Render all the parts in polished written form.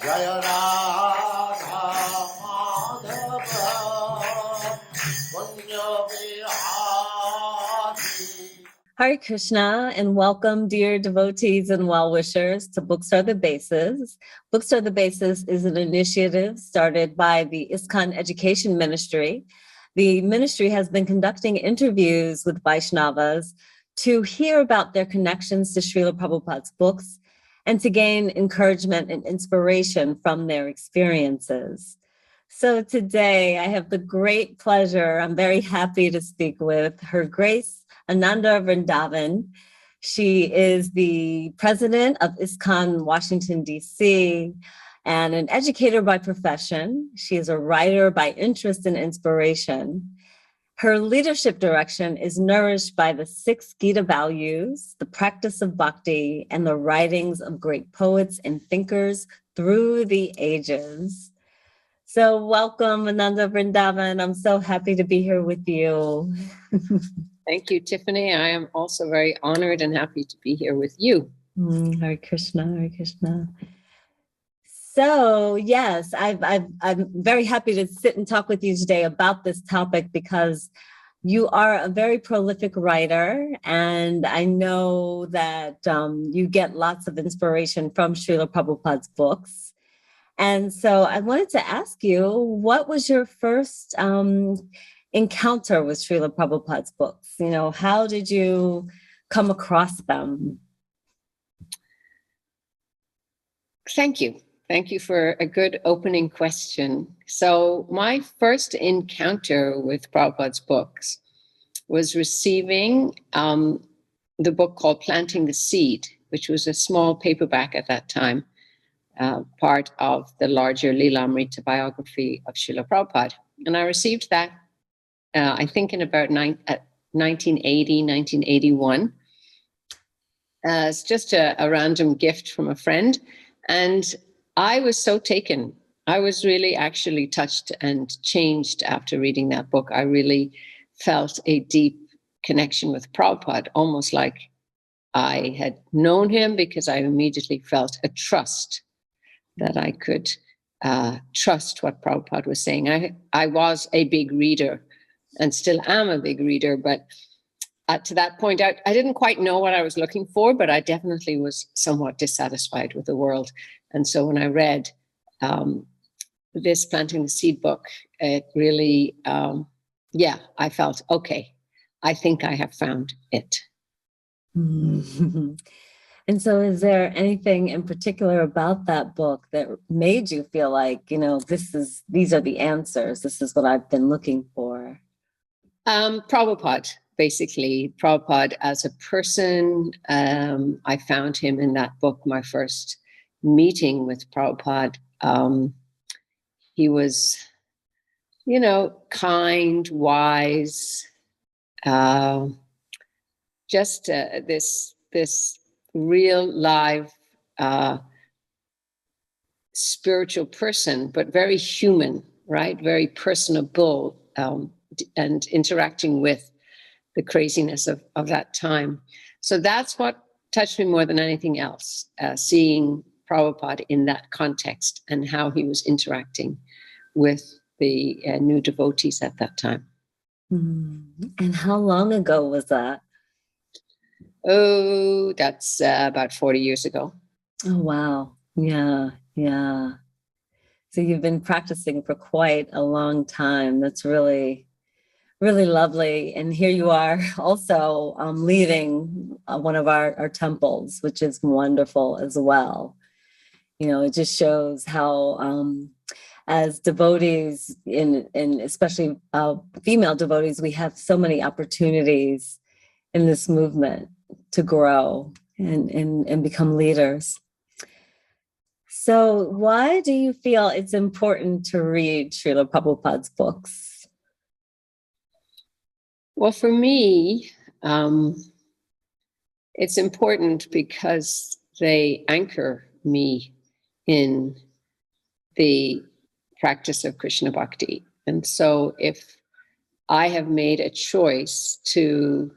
Jaya Radha Madhava Kunja Vihari. Hare Krishna, and welcome, dear devotees and well-wishers, to Books Are the Basis. Books Are the Basis is an initiative started by the ISKCON Education Ministry. The ministry has been conducting interviews with Vaishnavas to hear about their connections to Srila Prabhupada's books and to gain encouragement and inspiration from their experiences. So today I have the great pleasure, I'm very happy to speak with Her Grace Ananda Vrindavan. She is the president of ISKCON Washington, D.C., and an educator by profession. She is a writer by interest and inspiration. Her leadership direction is nourished by the 6 Gita values, the practice of bhakti, and the writings of great poets and thinkers through the ages. So welcome, Ananda Vrindavan. I'm so happy to be here with you. Thank you, Tiffany. I am also very honored and happy to be here with you. Hare Krishna, Hare Krishna. So yes, I'm very happy to sit and talk with you today about this topic because you are a very prolific writer, and I know that you get lots of inspiration from Srila Prabhupada's books. And so I wanted to ask you, what was your first encounter with Srila Prabhupada's books? You know, how did you come across them? Thank you. Thank you for a good opening question. So my first encounter with Prabhupada's books was receiving the book called Planting the Seed, which was a small paperback at that time, part of the larger Lilamrita biography of Srila Prabhupada. And I received that I think in about 1980, 1981, as just a random gift from a friend. And I was so taken. I was really actually touched and changed after reading that book. I really felt a deep connection with Prabhupada, almost like I had known him, because I immediately felt a trust that I could trust what Prabhupada was saying. I was a big reader and still am a big reader, but to that point, I didn't quite know what I was looking for, but I definitely was somewhat dissatisfied with the world. And so when I read this Planting the Seed book, it really, I felt, okay, I think I have found it. And so is there anything in particular about that book that made you feel like, you know, these are the answers, this is what I've been looking for? Prabhupada, basically. Prabhupada as a person. I found him in that book, my first meeting with Prabhupada. He was, you know, kind, wise, just this real live spiritual person, but very human, right? Very personable, and interacting with the craziness of that time. So that's what touched me more than anything else, seeing Prabhupada in that context and how he was interacting with the new devotees at that time. And how long ago was that? Oh, that's about 40 years ago. Oh, wow. Yeah. So you've been practicing for quite a long time. That's really, really lovely. And here you are also leading one of our temples, which is wonderful as well. You know, it just shows how as devotees, in especially female devotees, we have so many opportunities in this movement to grow and become leaders. So why do you feel it's important to read Srila Prabhupada's books? Well, for me, it's important because they anchor me in the practice of Krishna Bhakti. And so if I have made a choice to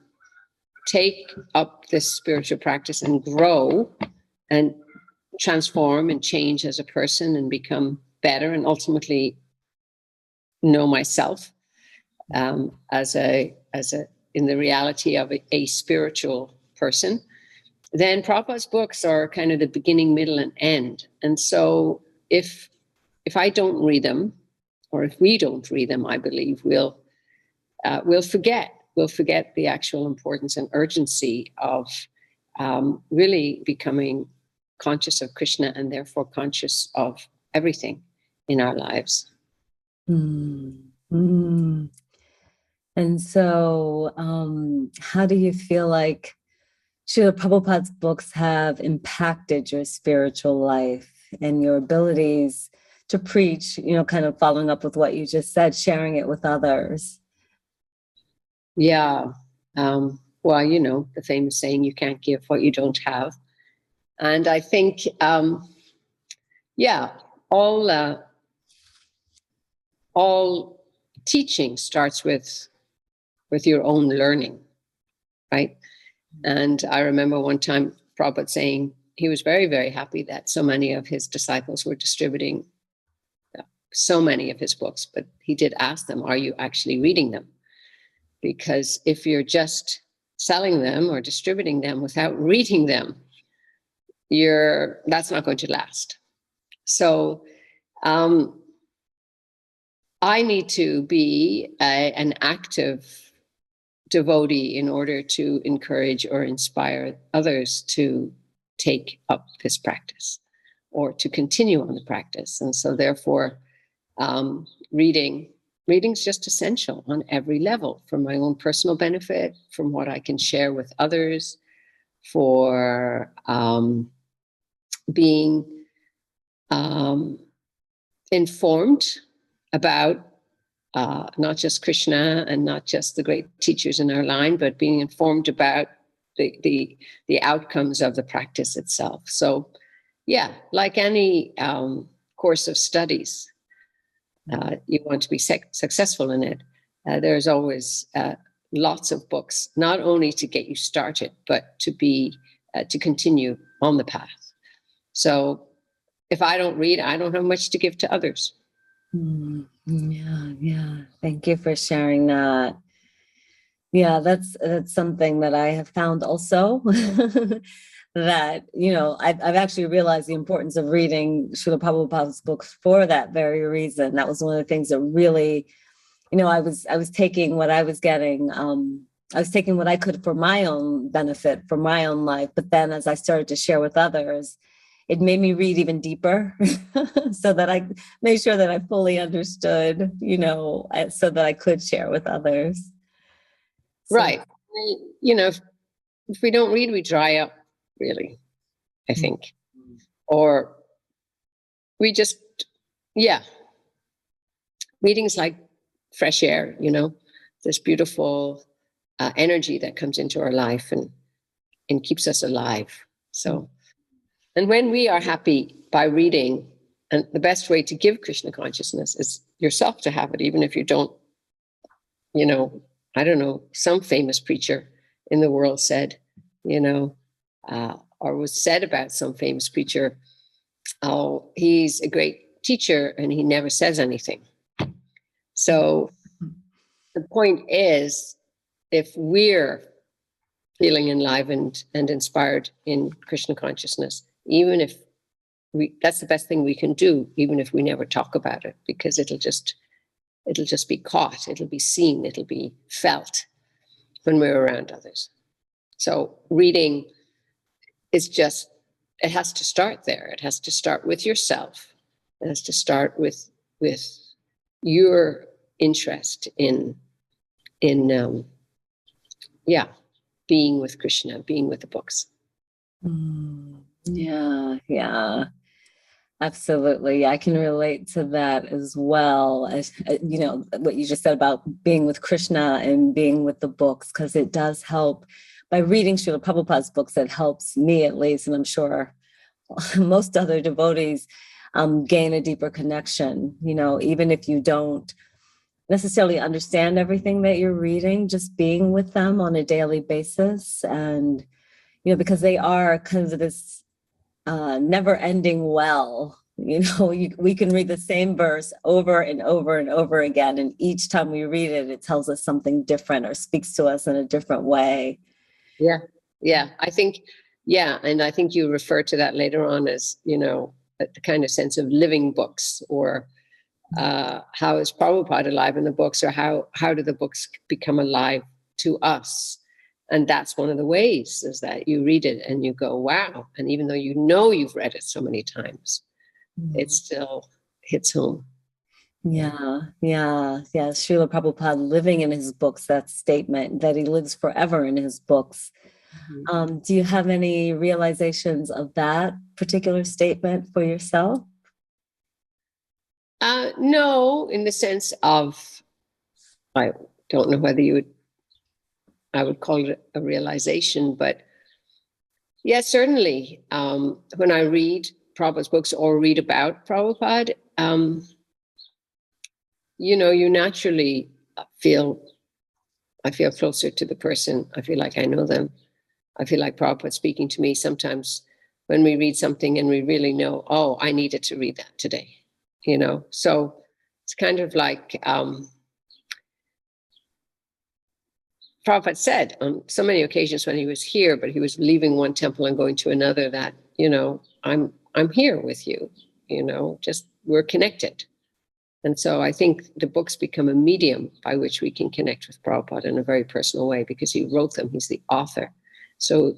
take up this spiritual practice and grow and transform and change as a person and become better and ultimately know myself as a in the reality of a spiritual person, then Prabhupada's books are kind of the beginning, middle, and end. And so if I don't read them, or if we don't read them, I believe we'll forget the actual importance and urgency of really becoming conscious of Krishna and therefore conscious of everything in our lives. Mm. And so how do you feel like Srila Prabhupada's books have impacted your spiritual life and your abilities to preach, kind of following up with what you just said, sharing it with others? Yeah. Well, the famous saying, you can't give what you don't have. And I think, all teaching starts with your own learning, right? And I remember one time Prabhupada saying he was very, very happy that so many of his disciples were distributing so many of his books, but he did ask them, are you actually reading them? Because if you're just selling them or distributing them without reading them, that's not going to last. So I need to be an active devotee in order to encourage or inspire others to take up this practice or to continue on the practice. And so therefore, reading's just essential on every level, for my own personal benefit, from what I can share with others, for being informed about not just Krishna and not just the great teachers in our line, but being informed about the outcomes of the practice itself. So, yeah, like any course of studies, you want to be successful in it. There's always lots of books, not only to get you started, but to continue on the path. So, if I don't read, I don't have much to give to others. Yeah. Thank you for sharing that. Yeah, that's something that I have found also that, I've actually realized the importance of reading Srila Prabhupada's books for that very reason. That was one of the things that really, I was taking what I was getting. I was taking what I could for my own benefit, for my own life. But then as I started to share with others, it made me read even deeper so that I made sure that I fully understood, so that I could share with others. So, right. If we don't read, we dry up, really, I think. Or we just, reading's like fresh air, this beautiful energy that comes into our life and keeps us alive. So, and when we are happy by reading, and the best way to give Krishna consciousness is yourself to have it, even if you don't, I don't know, some famous preacher in the world said, or was said about some famous preacher, oh, he's a great teacher and he never says anything. So the point is, if we're feeling enlivened and inspired in Krishna consciousness, even if that's the best thing we can do, even if we never talk about it, because it'll just be caught, it'll be seen, it'll be felt when we're around others. So reading is just, it has to start there. It has to start with yourself. It has to start with your interest in being with Krishna, being with the books. Yeah. Absolutely. I can relate to that as well. As what you just said about being with Krishna and being with the books, because it does help. By reading Srila Prabhupada's books, it helps me at least, and I'm sure most other devotees gain a deeper connection. Even if you don't, necessarily understand everything that you're reading, just being with them on a daily basis. And, because they are kind of this never ending well. We can read the same verse over and over and over again. And each time we read it, it tells us something different or speaks to us in a different way. Yeah. Yeah. I think you refer to that later on as, the kind of sense of living books, or how is Prabhupada alive in the books, or how do the books become alive to us? And that's one of the ways, is that you read it and you go, wow. And even though you've read it so many times, it still hits home. Yeah. Srila Prabhupada living in his books, that statement that he lives forever in his books. Do you have any realizations of that particular statement for yourself? No, in the sense of, I don't know whether I would call it a realization, but yes, certainly. When I read Prabhupada's books or read about Prabhupada, you naturally I feel closer to the person. I feel like I know them. I feel like Prabhupada speaking to me sometimes when we read something and we really know, oh, I needed to read that today, So it's kind of like Prabhupada said on so many occasions when he was here, but he was leaving one temple and going to another, that, I'm here with you, just we're connected. And so I think the books become a medium by which we can connect with Prabhupada in a very personal way, because he wrote them. He's the author. So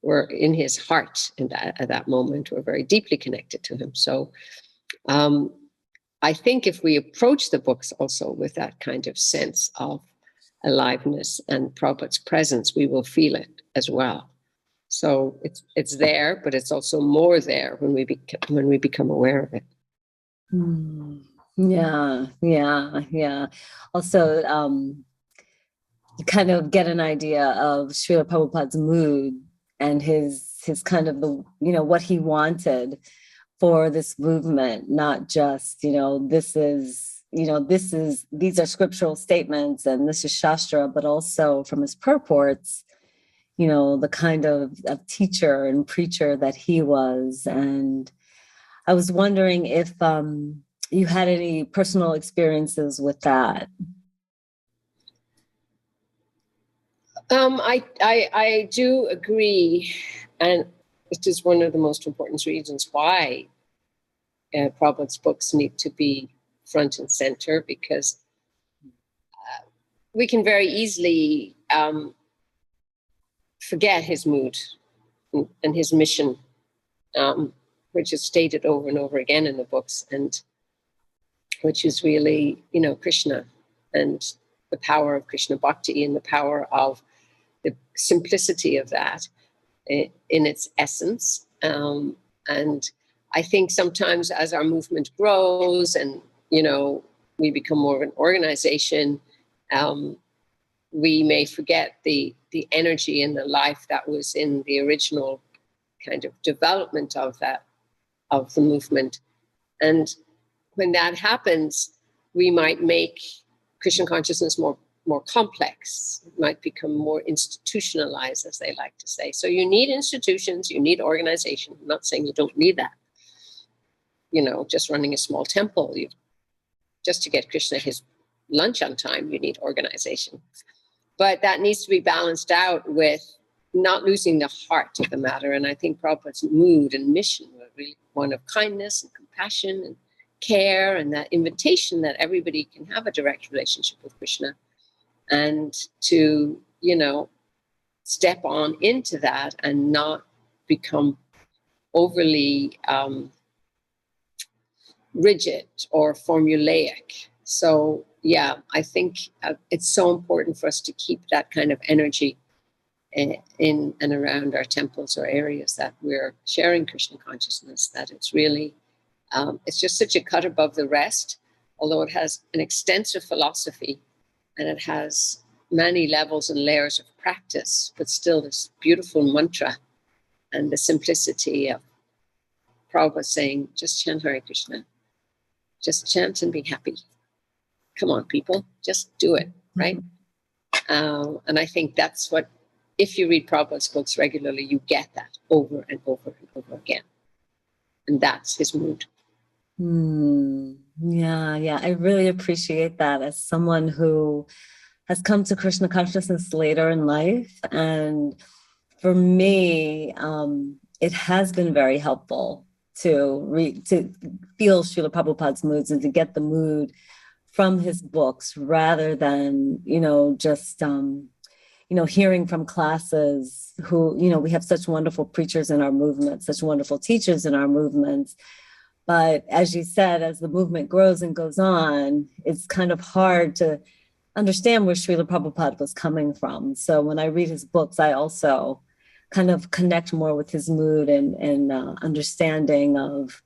we're in his heart at that moment. We're very deeply connected to him. So I think if we approach the books also with that kind of sense of aliveness and Prabhupada's presence, we will feel it as well. So it's there, but it's also more there when we become aware of it. Yeah. Also, you kind of get an idea of Srila Prabhupada's mood and his kind of what he wanted for this movement, not just, these are scriptural statements and this is Shastra, but also from his purports, the kind of teacher and preacher that he was. And I was wondering if you had any personal experiences with that. I do agree, and it is one of the most important reasons why Prabhupada's books need to be front and center, because we can very easily forget his mood and his mission, which is stated over and over again in the books, and which is really, Krishna and the power of Krishna Bhakti and the power of the simplicity of that in its essence. And I think sometimes as our movement grows and, we become more of an organization, we may forget the energy and the life that was in the original kind of development of the movement. And when that happens, we might make Krishna consciousness more complex. It might become more institutionalized, as they like to say. So you need institutions, you need organization. I'm not saying you don't need that. Just running a small temple, just to get Krishna his lunch on time, you need organization. But that needs to be balanced out with not losing the heart of the matter. And I think Prabhupada's mood and mission were really one of kindness and compassion and care, and that invitation that everybody can have a direct relationship with Krishna, and to, step on into that and not become overly rigid or formulaic. So, yeah, I think it's so important for us to keep that kind of energy in and around our temples or areas that we're sharing Krishna consciousness, that it's really, it's just such a cut above the rest, although it has an extensive philosophy and it has many levels and layers of practice, but still this beautiful mantra and the simplicity of Prabhupada saying, just chant Hare Krishna, just chant and be happy. come on, people, just do it, right? And I think that's what, if you read Prabhupada's books regularly, you get that over and over and over again. And that's his mood. Yeah. I really appreciate that as someone who has come to Krishna consciousness later in life. And for me, it has been very helpful to feel Srila Prabhupada's moods and to get the mood from his books rather than, just, hearing from classes who, we have such wonderful preachers in our movement, such wonderful teachers in our movements. But as you said, as the movement grows and goes on, it's kind of hard to understand where Srila Prabhupada was coming from. So when I read his books, I also kind of connect more with his mood and understanding of,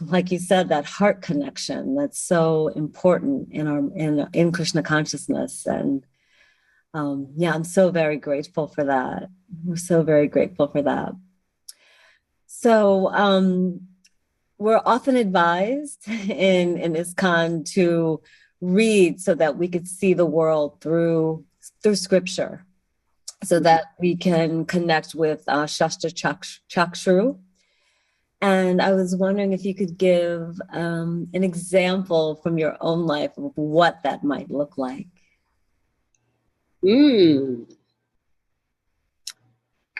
like you said, that heart connection that's so important in Krishna consciousness. And I'm so very grateful for that. We're so very grateful for that. So we're often advised in ISKCON to read so that we could see the world through scripture, so that we can connect with Shastra Chakshru. And I was wondering if you could give an example from your own life of what that might look like.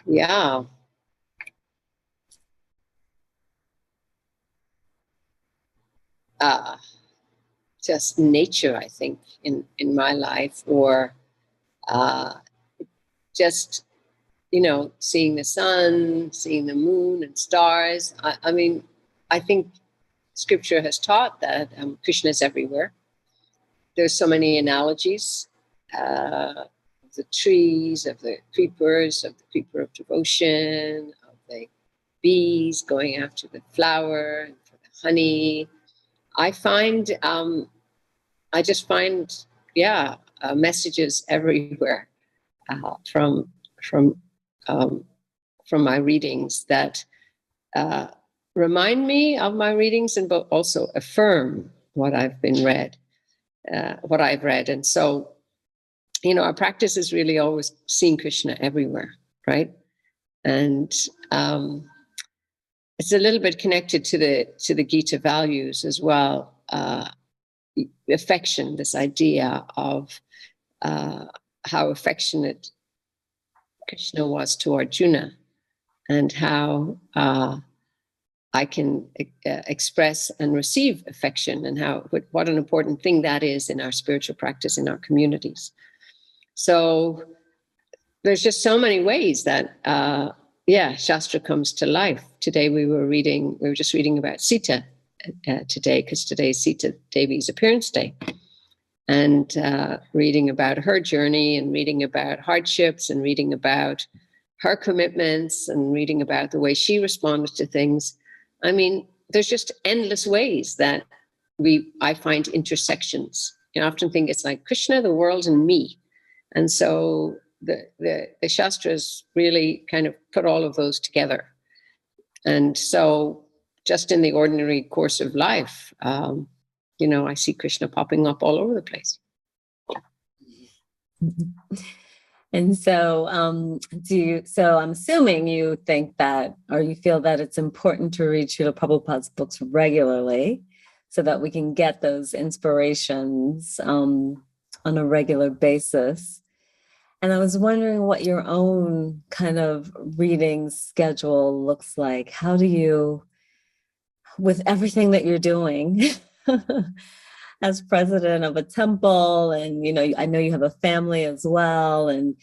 Yeah. Just nature, I think, in my life, or just, seeing the sun, seeing the moon and stars. I mean, I think scripture has taught that Krishna is everywhere. There's so many analogies of the trees, of the creepers, of the creeper of devotion, of the bees going after the flower and for the honey. I just find messages everywhere from my readings that remind me of my readings, and but also affirm what I've read. And so, our practice is really always seeing Krishna everywhere, right? And it's a little bit connected to the Gita values as well. Affection, this idea of how affectionate Krishna was to Arjuna, and how I can express and receive affection, and what an important thing that is in our spiritual practice in our communities. So there's just so many ways that Shastra comes to life. Today we were just reading about Sita today, because today is Sita Devi's appearance day, and reading about her journey, and reading about hardships, and reading about her commitments, and reading about the way she responded to things. I mean, there's just endless ways that I find intersections. I often think it's like Krishna, the world, and me. And so the Shastras really kind of put all of those together. And so just in the ordinary course of life, I see Krishna popping up all over the place. And so so I'm assuming you think that, or you feel that it's important to read Srila Prabhupada's books regularly so that we can get those inspirations on a regular basis. And I was wondering what your own kind of reading schedule looks like. How do you, with everything that you're doing as president of a temple, and, I know you have a family as well, and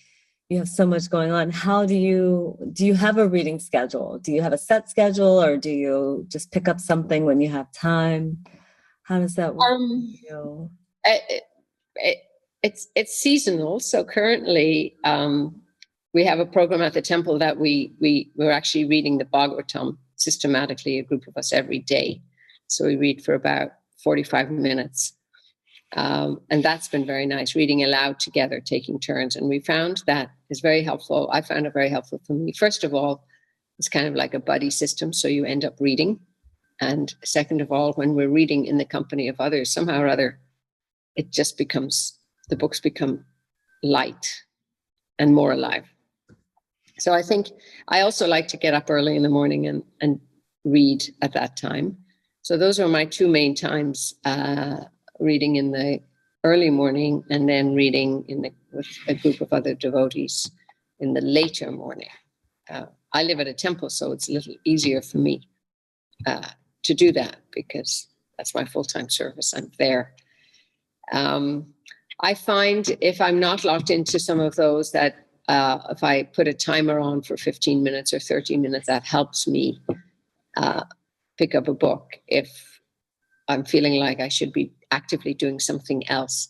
you have so much going on. How do you have a reading schedule? Do you have a set schedule, or do you just pick up something when you have time? How does that work for you? It's seasonal. So currently, we have a program at the temple that we're actually reading the Bhagavatam systematically, a group of us every day. So we read for about 45 minutes. And that's been very nice, reading aloud together, taking turns. And we found that is very helpful. I found it very helpful for me. First of all, it's kind of like a buddy system. So you end up reading And second of all, when we're reading in the company of others, somehow or other, it just becomes, the books become light and more alive. So I think I also like to get up early in the morning and read at that time. So those are my two main times, reading in the early morning and then reading with a group of other devotees in the later morning. I live at a temple, so it's a little easier for me to do that because that's my full-time service. I'm there. I find if I'm not locked into some of those that if I put a timer on for 15 minutes or 30 minutes, that helps me pick up a book if I'm feeling like I should be actively doing something else.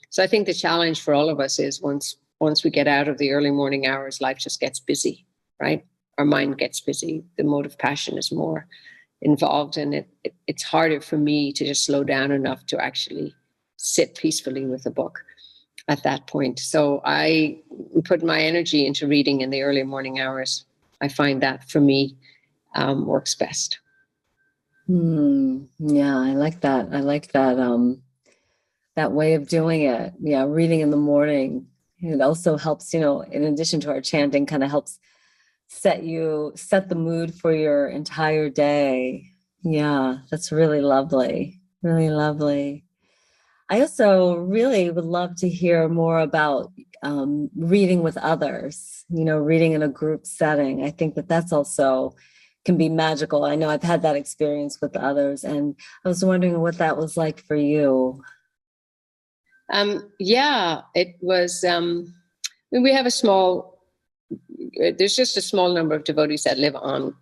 So I think the challenge for all of us is once we get out of the early morning hours, life just gets busy, right? Our mind gets busy. The mode of passion is more involved, and it's harder for me to just slow down enough to actually sit peacefully with a book at that point. So I put my energy into reading in the early morning hours. I find that for me works best. Yeah, I like that. I like that that way of doing it. Yeah, reading in the morning. It also helps, in addition to our chanting, kind of helps set the mood for your entire day. Yeah, that's really lovely. Really lovely. I also really would love to hear more about reading with others, reading in a group setting. I think that's also can be magical. I know I've had that experience with others, and I was wondering what that was like for you. Yeah, it was, we have there's just a small number of devotees that live on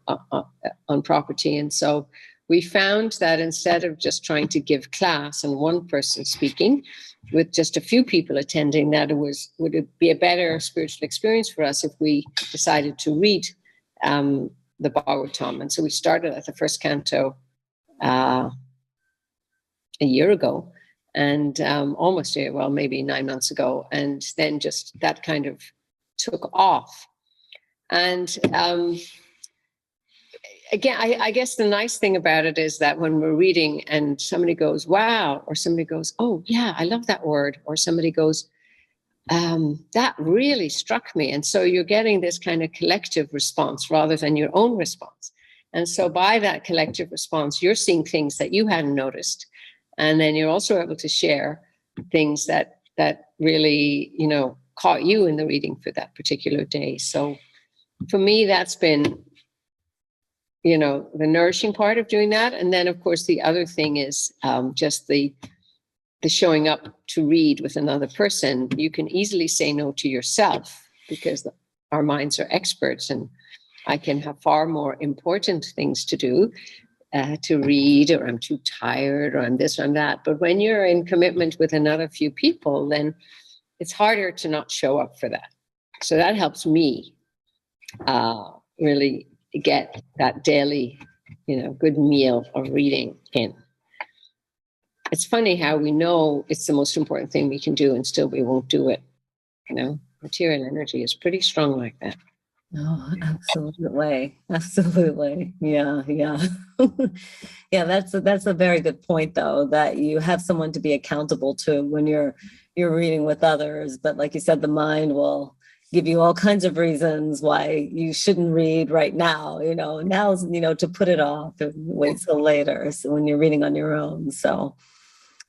property. And so we found that instead of just trying to give class and one person speaking with just a few people attending, that would it be a better spiritual experience for us if we decided to read the Bhagavatam. And so we started at the first canto a year ago, and maybe 9 months ago. And then just that kind of took off. And again, I guess the nice thing about it is that when we're reading and somebody goes, wow, or somebody goes, oh yeah, I love that word, or somebody goes, that really struck me. And so you're getting this kind of collective response rather than your own response. And so by that collective response, you're seeing things that you hadn't noticed. And then you're also able to share things that really, caught you in the reading for that particular day. So for me, that's been, the nourishing part of doing that. And then, of course, the other thing is just the showing up to read with another person. You can easily say no to yourself because our minds are experts, and I can have far more important things to do. To read, or I'm too tired, or I'm this or I'm that. But when you're in commitment with another few people, then it's harder to not show up for that. So that helps me really get that daily, good meal of reading in. It's funny how we know it's the most important thing we can do and still we won't do it. Material energy is pretty strong like that. Oh, absolutely. Absolutely. Yeah. Yeah. Yeah. That's a very good point though, that you have someone to be accountable to when you're reading with others. But like you said, the mind will give you all kinds of reasons why you shouldn't read right now, now's, to put it off and wait till later. So when you're reading on your own. So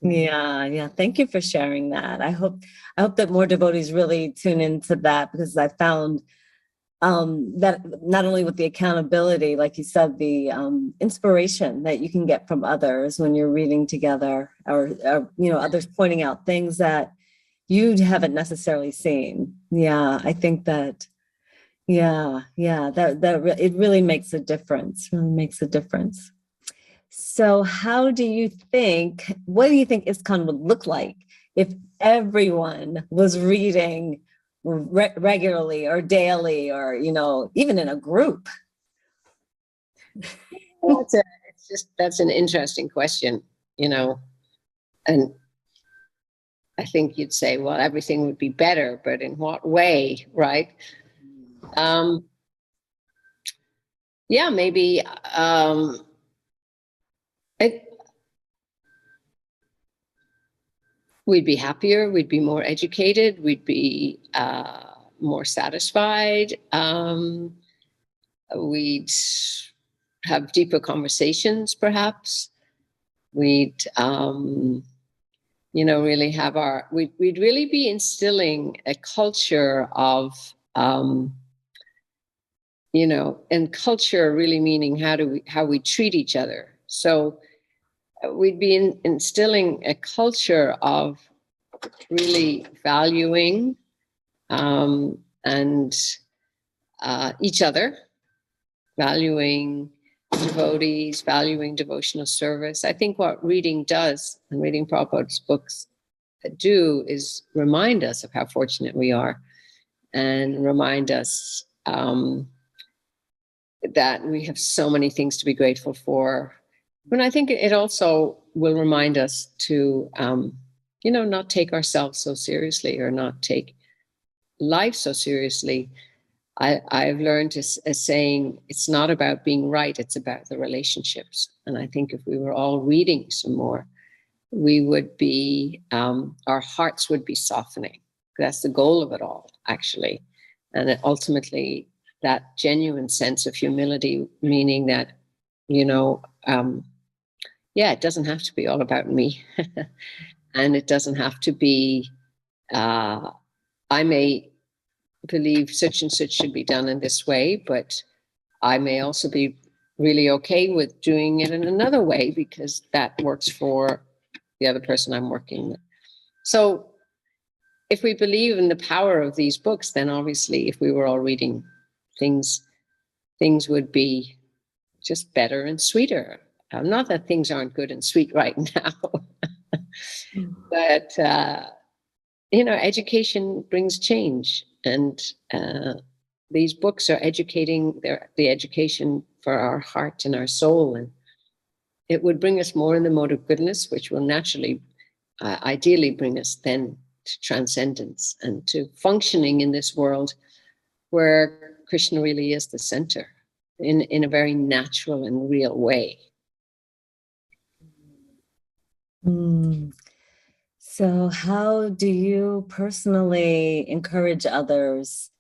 yeah. Thank you for sharing that. I hope that more devotees really tune into that, because I found that not only with the accountability, like you said, the inspiration that you can get from others when you're reading together, or others pointing out things that you haven't necessarily seen. Yeah, I think that. Yeah, that it really makes a difference. Really makes a difference. So, what do you think ISKCON would look like if everyone was reading regularly or daily, or even in a group? That's an interesting question, and I think you'd say, well, everything would be better, but in what way, right? Yeah, maybe We'd be happier, we'd be more educated, we'd be more satisfied. We'd have deeper conversations, perhaps. We'd, really have we'd really be instilling a culture of, and culture really meaning how we treat each other. So we'd be instilling a culture of really valuing and each other, valuing devotees, valuing devotional service. I think what reading does, and reading Prabhupada's books do, is remind us of how fortunate we are, and remind us that we have so many things to be grateful for. But I think it also will remind us to, not take ourselves so seriously, or not take life so seriously. I've learned a saying, it's not about being right, it's about the relationships. And I think if we were all reading some more, we would be, our hearts would be softening. That's the goal of it all, actually. And ultimately, that genuine sense of humility, meaning that, it doesn't have to be all about me. And it doesn't have to be, I may believe such and such should be done in this way, but I may also be really okay with doing it in another way because that works for the other person I'm working with. So if we believe in the power of these books, then obviously if we were all reading things would be just better and sweeter. Not that things aren't good and sweet right now, but education brings change, and these books are educating, the education for our heart and our soul, and it would bring us more in the mode of goodness, which will naturally, ideally, bring us then to transcendence and to functioning in this world where Krishna really is the center in a very natural and real way. So how do you personally encourage others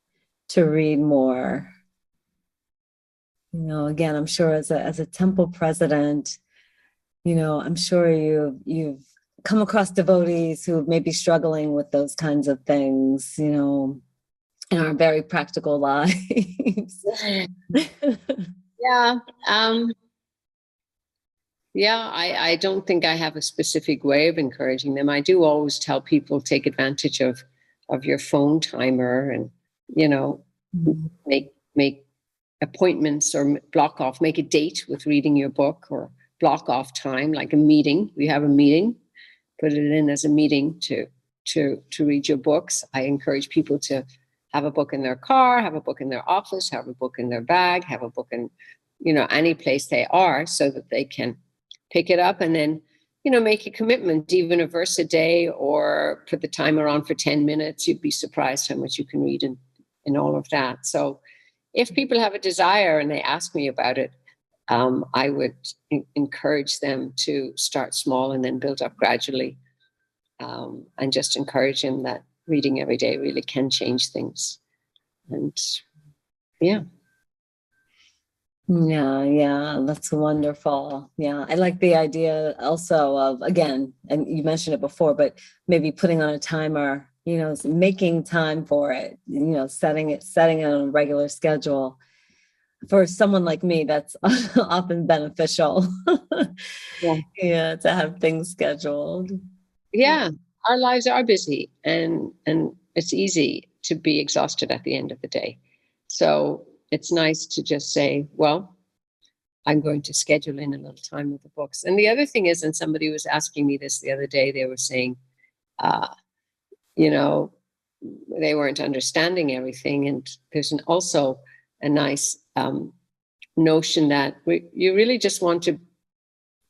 to read more? Again, I'm sure as a temple president, I'm sure you've come across devotees who may be struggling with those kinds of things, in our very practical lives. Yeah. I don't think I have a specific way of encouraging them. I do always tell people, take advantage of your phone timer, and, make appointments, or make a date with reading your book, or block off time, like a meeting. We have a meeting, put it in as a meeting to read your books. I encourage people to have a book in their car, have a book in their office, have a book in their bag, have a book in, any place they are, so that they can pick it up and then, make a commitment, even a verse a day, or put the timer on for 10 minutes. You'd be surprised how much you can read in all of that. So if people have a desire and they ask me about it, I would encourage them to start small and then build up gradually, and just encourage them that reading every day really can change things. And yeah. Yeah, that's wonderful. Yeah, I like the idea also of, again, and you mentioned it before, but maybe putting on a timer, making time for it, setting it on a regular schedule. For someone like me, that's often beneficial. Yeah, to have things scheduled. Yeah, our lives are busy, and it's easy to be exhausted at the end of the day. So it's nice to just say, well, I'm going to schedule in a little time with the books. And the other thing is, and somebody was asking me this the other day, they were saying, they weren't understanding everything. And there's also a nice notion that you really just want to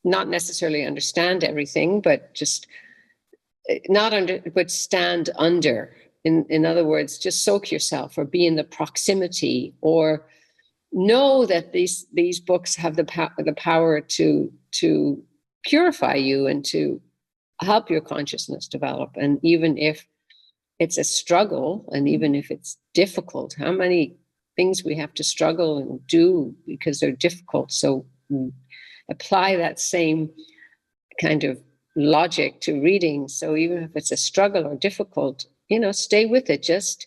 not necessarily understand everything, but just but stand under. In other words, just soak yourself, or be in the proximity, or know that these books have the power to purify you and to help your consciousness develop. And even if it's a struggle, and even if it's difficult, how many things we have to struggle and do because they're difficult. So apply that same kind of logic to reading. So even if it's a struggle or difficult, stay with it. Just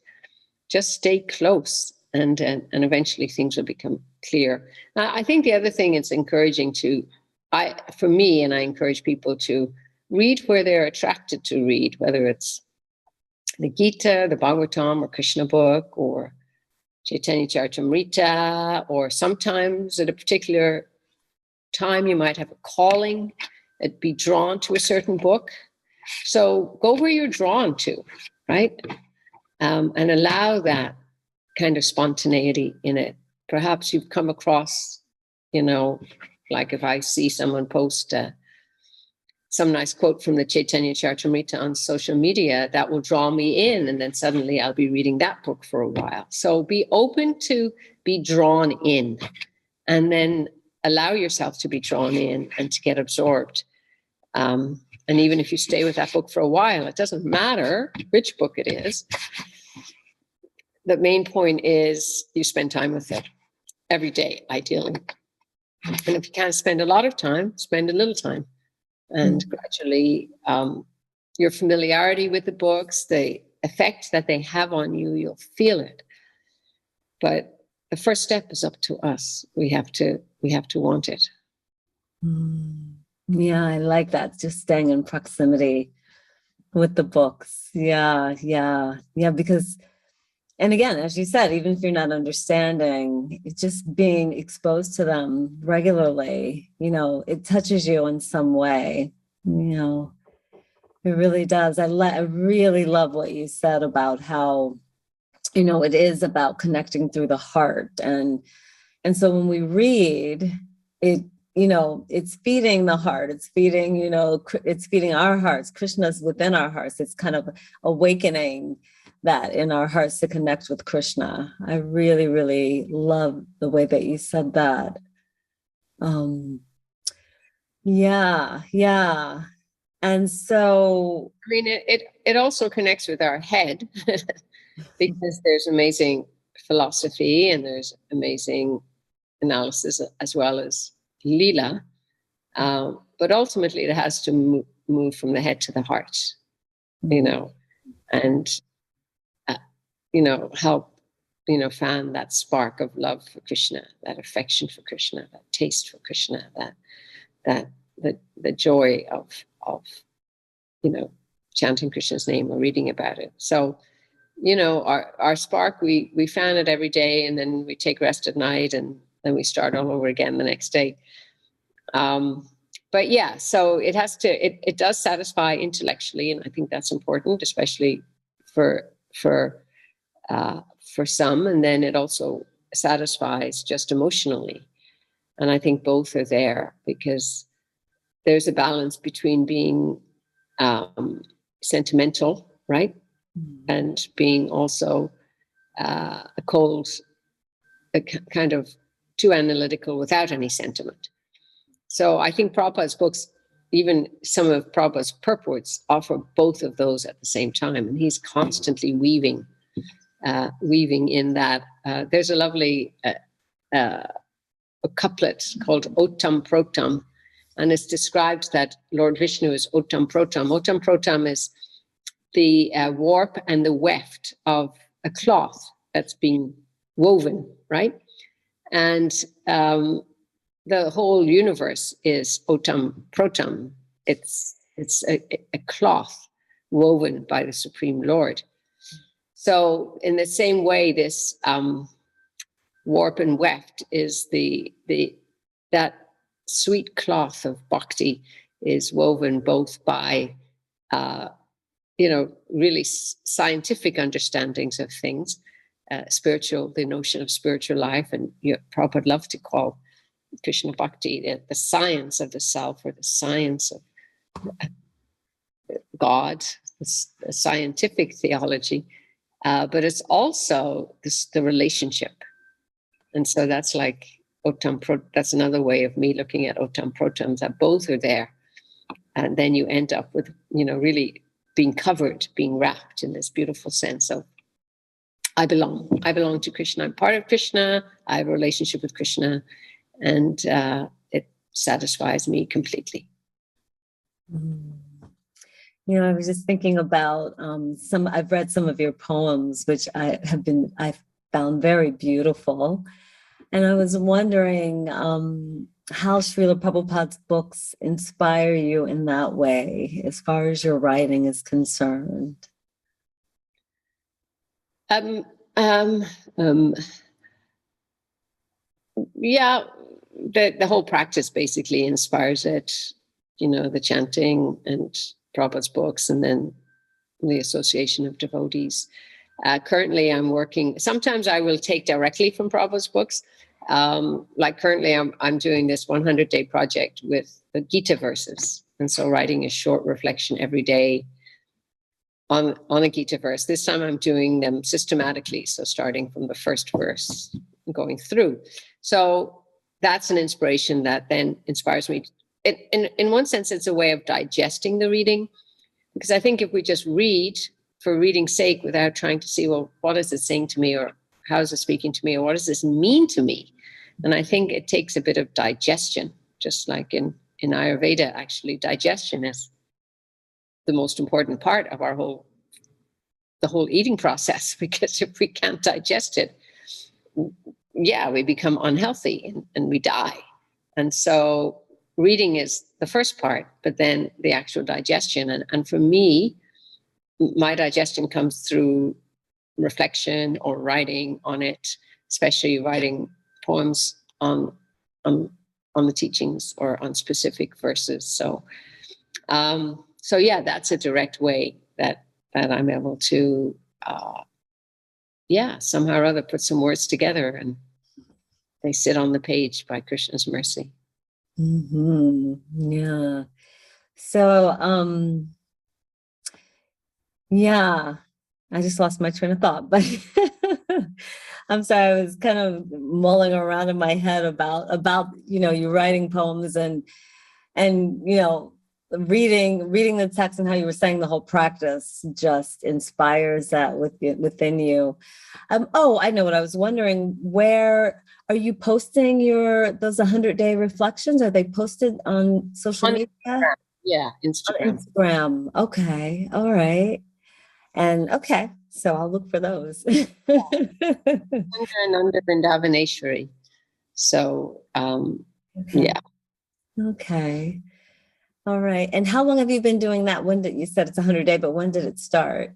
stay close, and eventually things will become clear. I think the other thing it's encouraging for me, and I encourage people to read where they're attracted to read, whether it's the Gita, the Bhagavatam, or Krishna book, or Chaitanya Charitamrita, or sometimes at a particular time you might have a calling and be drawn to a certain book. So go where you're drawn to, right? And allow that kind of spontaneity in it. Perhaps you've come across, like if I see someone post some nice quote from the Chaitanya Charitamrita on social media, that will draw me in, and then suddenly I'll be reading that book for a while. So be open to be drawn in, and then allow yourself to be drawn in and to get absorbed. And even if you stay with that book for a while, it doesn't matter which book it is. The main point is you spend time with it every day, ideally. And if you can't spend a lot of time, spend a little time. And gradually, your familiarity with the books, the effect that they have on you, you'll feel it. But the first step is up to us. We have to want it. Yeah, I like that. Just staying in proximity with the books. Yeah. Because, and again, as you said, even if you're not understanding, it's just being exposed to them regularly, it touches you in some way, it really does. I really love what you said about how, it is about connecting through the heart. And so when we read it, it's feeding the heart. It's feeding, it's feeding our hearts. Krishna's within our hearts. It's kind of awakening that in our hearts to connect with Krishna. I really, really love the way that you said that. Yeah. And so, I mean, it also connects with our head because there's amazing philosophy and there's amazing analysis as well as Leela. But ultimately it has to move from the head to the heart, and help, fan that spark of love for Krishna, that affection for Krishna, that taste for Krishna, that the joy of chanting Krishna's name or reading about it. So, our spark, we fan it every day, and then we take rest at night, and then we start all over again the next day. But yeah, so it has to, it does satisfy intellectually, and I think that's important, especially for some, and then it also satisfies just emotionally. And I think both are there because there's a balance between being sentimental, right? And being also kind of too analytical without any sentiment. So I think Prabhupada's books, even some of Prabhupada's purports, offer both of those at the same time. And he's constantly weaving in that. There's a lovely a couplet called Ottam Protam, and it's described that Lord Vishnu is Ottam Protam. Ottam Protam is the warp and the weft of a cloth that's been woven, right? And the whole universe is Ottam Protam. It's a cloth woven by the Supreme Lord. So in the same way, this warp and weft is that sweet cloth of bhakti is woven both by really scientific understandings of things, the notion of spiritual life, and Prabhupada loved to call Krishna Bhakti the science of the self, or the science of God, the scientific theology, but it's also the relationship. And so that's like that's another way of me looking at Ottam Protam, that both are there. and then you end up with, really being covered, being wrapped in this beautiful sense of, I belong to Krishna. I'm part of Krishna. I have a relationship with Krishna, and it satisfies me completely. I was just thinking about I've read some of your poems, which I found very beautiful. And I was wondering how Srila Prabhupada's books inspire you in that way, as far as your writing is concerned. Yeah, the whole practice basically inspires it, the chanting and Prabhupada's books, and then the association of devotees. Currently I'm working, sometimes I will take directly from Prabhupada's books. Like currently I'm doing this 100-day project with the Gita verses. And so writing a short reflection every day on a Gita verse. This time I'm doing them systematically. So starting from the first verse and going through. So that's an inspiration that then inspires me. In one sense, it's a way of digesting the reading, because I think if we just read for reading's sake without trying to see, well, what is it saying to me, or how is it speaking to me, or what does this mean to me? And I think it takes a bit of digestion, just like in Ayurveda, actually, digestion is the most important part of the whole eating process, because if we can't digest it, we become unhealthy and we die. And so reading is the first part, but then the actual digestion. And for me, my digestion comes through reflection or writing on it, especially writing poems on the teachings or on specific verses. So that's a direct way that I'm able to somehow or other put some words together, and they sit on the page by Krishna's mercy. Yeah. So I just lost my train of thought, but I'm sorry, I was kind of mulling around in my head about you writing poems and reading the text, and how you were saying the whole practice just inspires that within you. I know what I was wondering. Where are you posting those 100-day reflections? Are they posted on social media? Instagram. Yeah, Instagram. On Instagram. Okay. All right. And okay, so I'll look for those. Ananda Vrindavaneswari. So, yeah. Okay. All right. And how long have you been doing that? You said it's 100-day, but when did it start?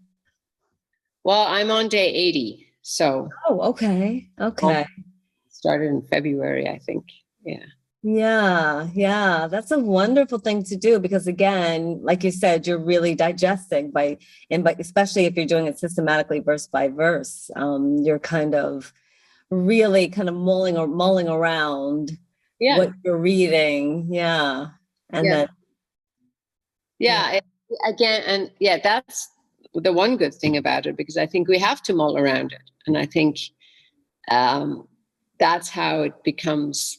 Well, I'm on day 80. So. Oh, okay. Okay. Started in February, I think. Yeah. Yeah. That's a wonderful thing to do, because again, like you said, you're really digesting especially if you're doing it systematically, verse by verse, you're kind of really kind of mulling around what you're reading. Yeah. And then. That's the one good thing about it, because I think we have to mull around it. And I think that's how it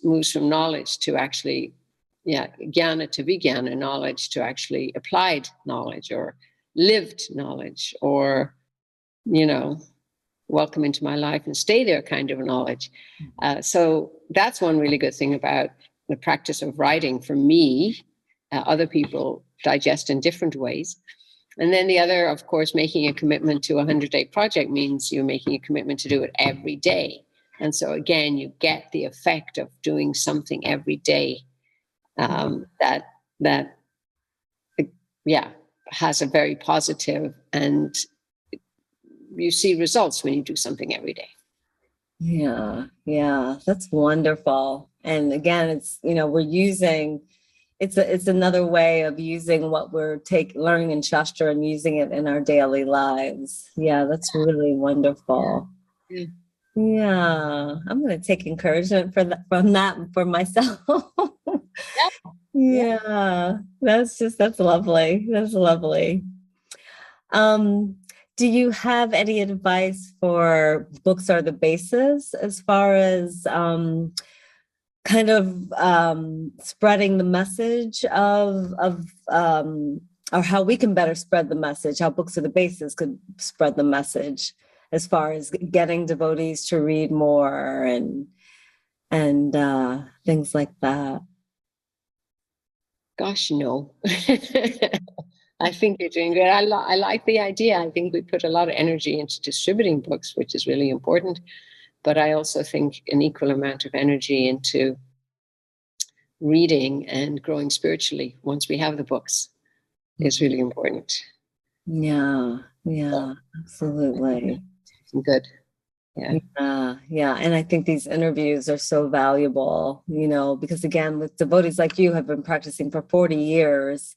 moves from knowledge to actually, jnana to vijnana, knowledge to actually applied knowledge or lived knowledge, or, welcome into my life and stay there kind of knowledge. So that's one really good thing about the practice of writing for me. Other people digest in different ways. And then the other, of course, making a commitment to a 100-day project means you're making a commitment to do it every day. And so again, you get the effect of doing something every day that has a very positive, and you see results when you do something every day. Yeah, that's wonderful. And again, it's we're using it's another way of using what we're learning in Shastra and using it in our daily lives. Yeah, that's really wonderful. Yeah, I'm going to take encouragement from that for myself. Yeah, that's lovely. That's lovely. Do you have any advice for books are the basis, as far as kind of spreading the message of or how we can better spread the message, how Books Are the Basis could spread the message as far as getting devotees to read more and things like that. Gosh, no. I think you're doing good. I like the idea. I think we put a lot of energy into distributing books, which is really important. But I also think an equal amount of energy into reading and growing spiritually once we have the books is really important. Yeah, absolutely. Good. Yeah. And I think these interviews are so valuable, because again, with devotees like you have been practicing for 40 years,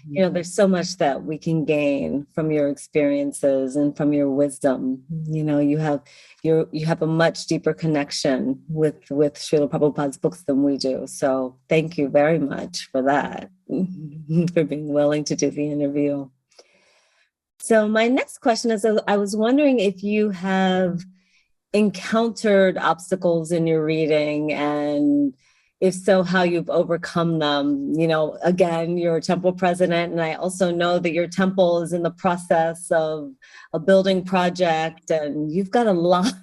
there's so much that we can gain from your experiences and from your wisdom. You have a much deeper connection with Srila Prabhupada's books than we do. So thank you very much for that, for being willing to do the interview. So my next question is, I was wondering if you have encountered obstacles in your reading, and if so, how you've overcome them. Again, you're a temple president, and I also know that your temple is in the process of a building project, and you've got a lot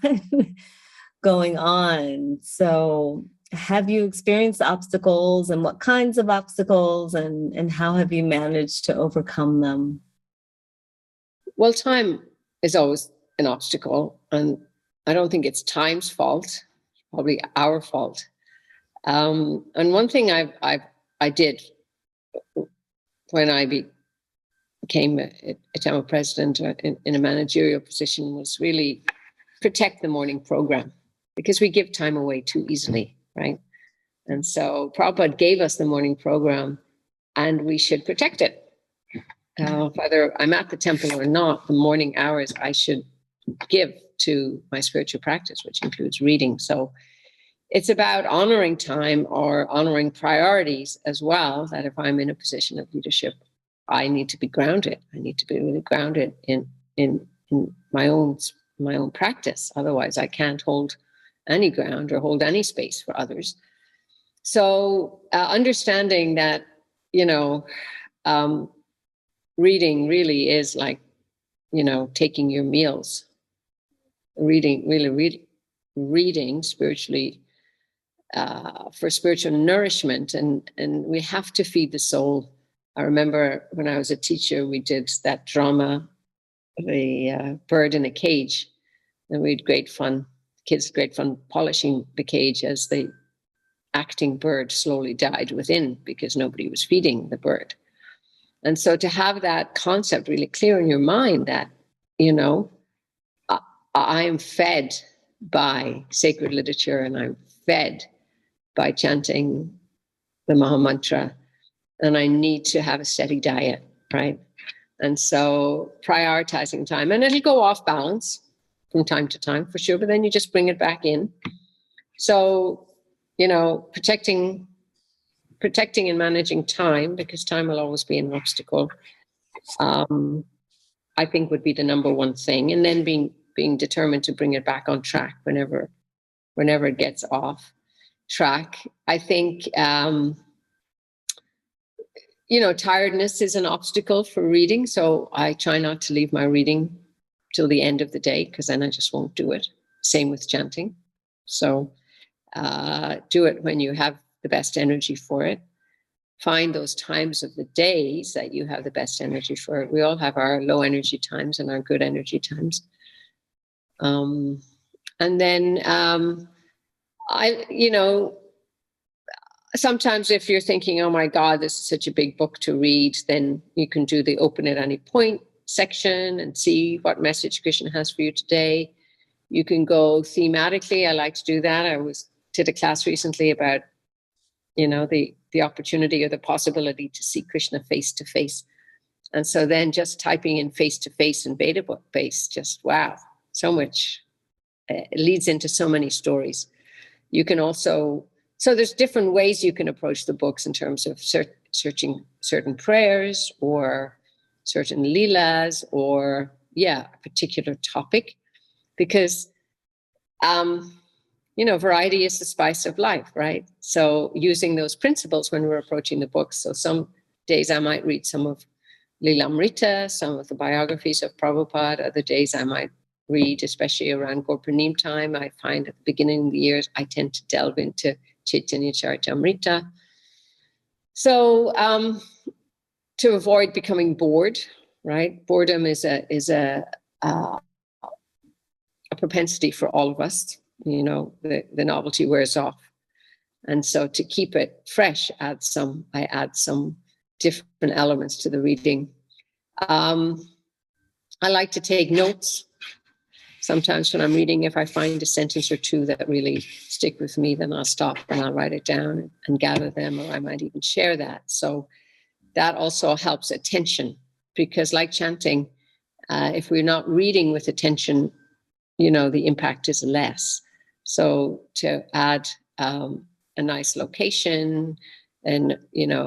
going on. So have you experienced obstacles, and what kinds of obstacles, and how have you managed to overcome them? Well, time is always an obstacle, and I don't think it's time's fault, probably our fault. And one thing I did when I became a temple president in a managerial position was really protect the morning program, because we give time away too easily, right? And so Prabhupada gave us the morning program, and we should protect it. Whether I'm at the temple or not, the morning hours I should give to my spiritual practice, which includes reading. So it's about honoring time or honoring priorities as well, that if I'm in a position of leadership, I need to be grounded. I need to be really grounded in my own practice. Otherwise, I can't hold any ground or hold any space for others. So understanding that, reading really is like, taking your meals. Reading spiritually for spiritual nourishment, and we have to feed the soul. I remember when I was a teacher, we did that drama, the bird in a cage, and we had great fun. Kids had great fun polishing the cage as the acting bird slowly died within, because nobody was feeding the bird. And so to have that concept really clear in your mind that, I am fed by sacred literature, and I'm fed by chanting the Maha Mantra, and I need to have a steady diet, right? And so prioritizing time, and it'll go off balance from time to time for sure, but then you just bring it back in. So, protecting and managing time, because time will always be an obstacle, I think would be the number one thing. And then being determined to bring it back on track whenever it gets off track. I think, tiredness is an obstacle for reading. So I try not to leave my reading till the end of the day, because then I just won't do it. Same with chanting. So do it when you have the best energy for it. Find those times of the days that you have the best energy for it. We all have our low energy times and our good energy times. And then sometimes if you're thinking, oh my God, this is such a big book to read, then you can do the open at any point section and see what message Krishna has for you today. You can go thematically. I like to do that. I did a class recently about, the opportunity or the possibility to see Krishna face to face. And so then just typing in face to face and beta book base, just wow, so much. It leads into so many stories. You can also, so there's different ways you can approach the books in terms of searching certain prayers or certain leelas or, a particular topic. Because, variety is the spice of life, right? So using those principles when we're approaching the books. So some days I might read some of Lilamrita, some of the biographies of Prabhupada. Other days I might read, especially around Gorpanim time. I find at the beginning of the years, I tend to delve into Chaitanya Charitamrita. So to avoid becoming bored, right? Boredom is a propensity for all of us. The novelty wears off. And so to keep it fresh, I add some different elements to the reading. I like to take notes. Sometimes when I'm reading, if I find a sentence or two that really stick with me, then I'll stop and I'll write it down and gather them, or I might even share that. So that also helps attention, because like chanting, if we're not reading with attention, the impact is less. So to add a nice location and,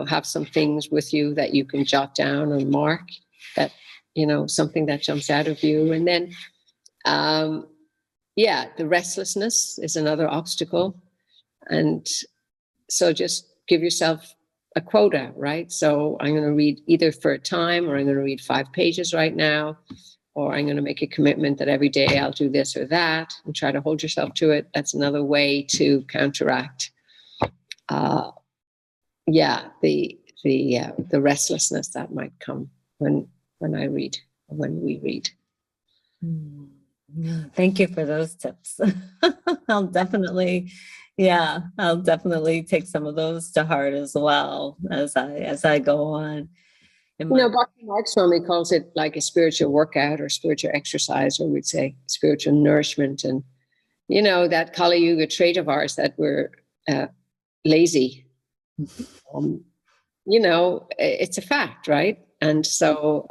have some things with you that you can jot down and mark that, something that jumps out of you. And then, the restlessness is another obstacle. And so just give yourself a quota, right? So I'm going to read either for a time, or I'm going to read 5 pages right now, or I'm going to make a commitment that every day I'll do this or that, and try to hold yourself to it. That's another way to counteract, the restlessness that might come when I read, or when we read. Thank you for those tips. I'll definitely take some of those to heart as well as I go on. Bhakti Mark Swami calls it like a spiritual workout or spiritual exercise, or we'd say spiritual nourishment. And, that Kali Yuga trait of ours that we're lazy, it's a fact, right? And so,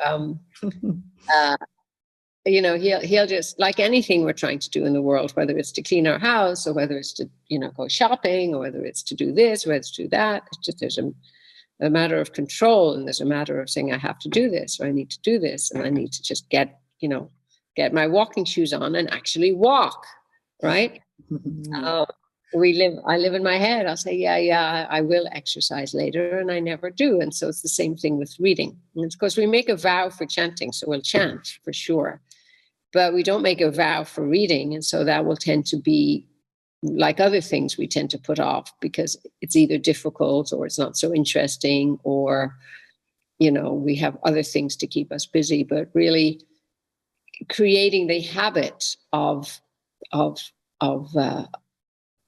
he'll just, like anything we're trying to do in the world, whether it's to clean our house, or whether it's to, go shopping, or whether it's to do this, or whether it's to do that. It's just, there's a matter of control, and there's a matter of saying, I have to do this, or I need to do this, and I need to just get my walking shoes on and actually walk, right? I live in my head. I'll say, I will exercise later, and I never do. And so it's the same thing with reading. And of course, we make a vow for chanting, so we'll chant for sure, but we don't make a vow for reading. And so that will tend to be like other things we tend to put off, because it's either difficult, or it's not so interesting, or, we have other things to keep us busy. But really creating the habit of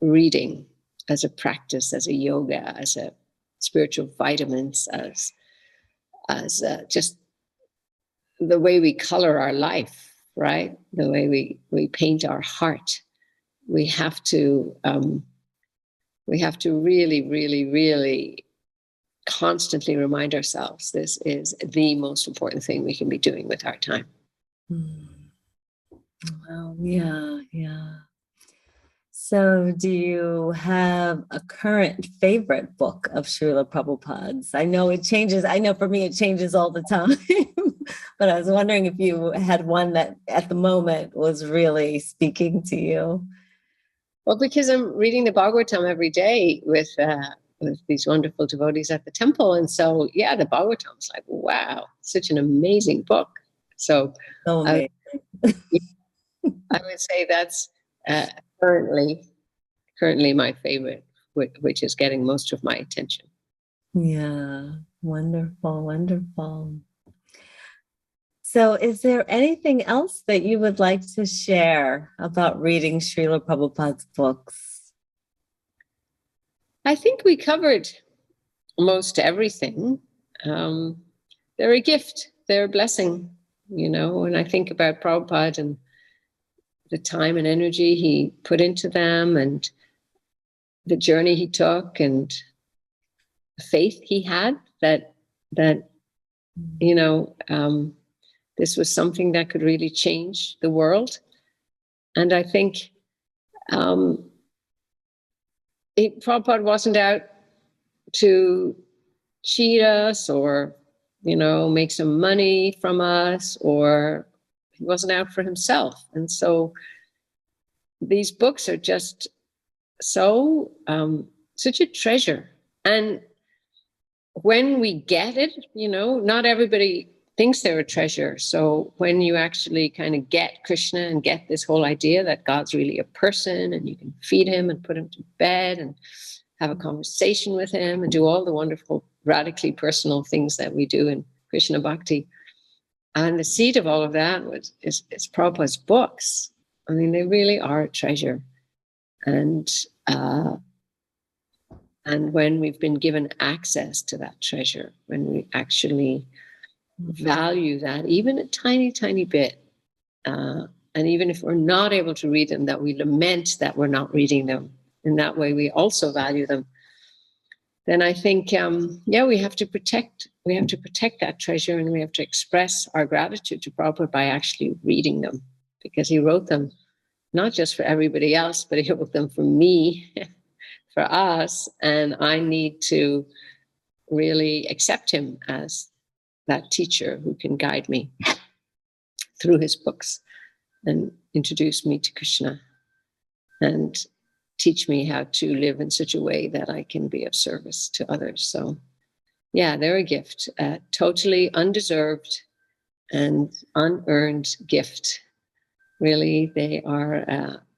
reading as a practice, as a yoga, as a spiritual vitamins, as just the way we color our life, right? The way we paint our heart. We have to really, really, really constantly remind ourselves this is the most important thing we can be doing with our time. Well, yeah. So do you have a current favorite book of Srila Prabhupada's? I know it changes. I know for me it changes all the time. But I was wondering if you had one that at the moment was really speaking to you. Well, because I'm reading the Bhagavatam every day with these wonderful devotees at the temple. And so, the Bhagavatam is like, wow, such an amazing book. So amazing. I would say that's currently my favorite, which is getting most of my attention. Yeah, wonderful. So is there anything else that you would like to share about reading Srila Prabhupada's books? I think we covered most everything. They're a gift, they're a blessing, when I think about Prabhupada and the time and energy he put into them, and the journey he took, and the faith he had that this was something that could really change the world. And I think Prabhupada wasn't out to cheat us, or make some money from us, or he wasn't out for himself. And so these books are just so such a treasure. And when we get it, you know, not everybody thinks they're a treasure. So when you actually kind of get Krishna and get this whole idea that God's really a person and you can feed him and put him to bed and have a conversation with him and do all the wonderful, radically personal things that we do in Krishna Bhakti. And the seed of all of that is Prabhupada's books. I mean, they really are a treasure. And when we've been given access to that treasure, when we actually value that, even a tiny, tiny bit, and even if we're not able to read them, that we lament that we're not reading them, in that way we also value them, then I think, we have to protect that treasure, and we have to express our gratitude to Prabhupada by actually reading them, because he wrote them not just for everybody else, but he wrote them for me, for us, and I need to really accept him as that teacher who can guide me through his books and introduce me to Krishna and teach me how to live in such a way that I can be of service to others. So yeah, they're a gift, a totally undeserved and unearned gift. Really, they are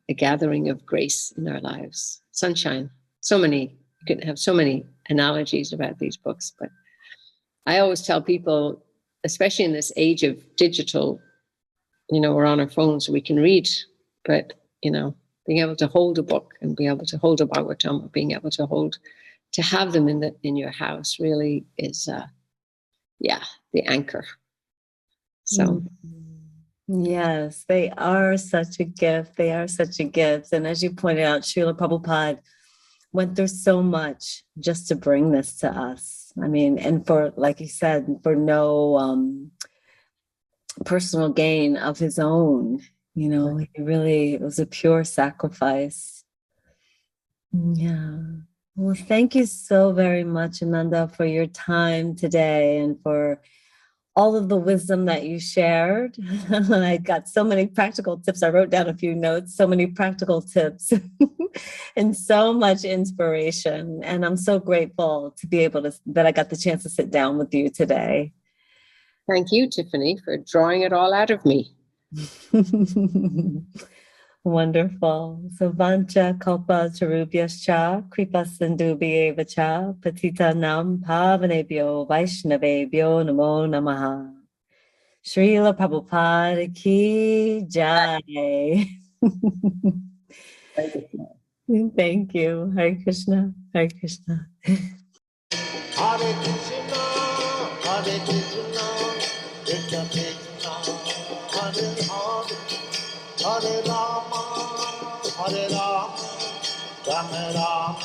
a gathering of grace in our lives. Sunshine. You can have so many analogies about these books, but I always tell people, especially in this age of digital, you know, we're on our phones, we can read, but, you know, being able to hold a book and being able to hold a Bhagavatam, or being able to have them in your house really is, the anchor. So. Yes, they are such a gift. They are such a gift. And as you pointed out, Srila Prabhupada went through so much just to bring this to us. I mean, and for, like you said, for no personal gain of his own, you know, it was a pure sacrifice. Yeah. Well, thank you so very much, Ananda, for your time today and for all of the wisdom that you shared. I got so many practical tips. I wrote down a few notes, so many practical tips and so much inspiration. And I'm so grateful to be that I got the chance to sit down with you today. Thank you, Tiffany, for drawing it all out of me. Wonderful. So vancha kalpa tarubhyascha kripa sindubhyevacha patita nam pavanebhyo vaishnavebhyo namo namaha. Srila Prabhupada ki jai. Thank you. Hare Krishna. Hare Krishna. Hare Krishna, Hare Krishna, Krishna Krishna, Hare Hare, Hare Rama, Rama Rama,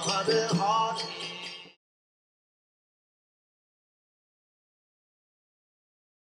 Hare Hare.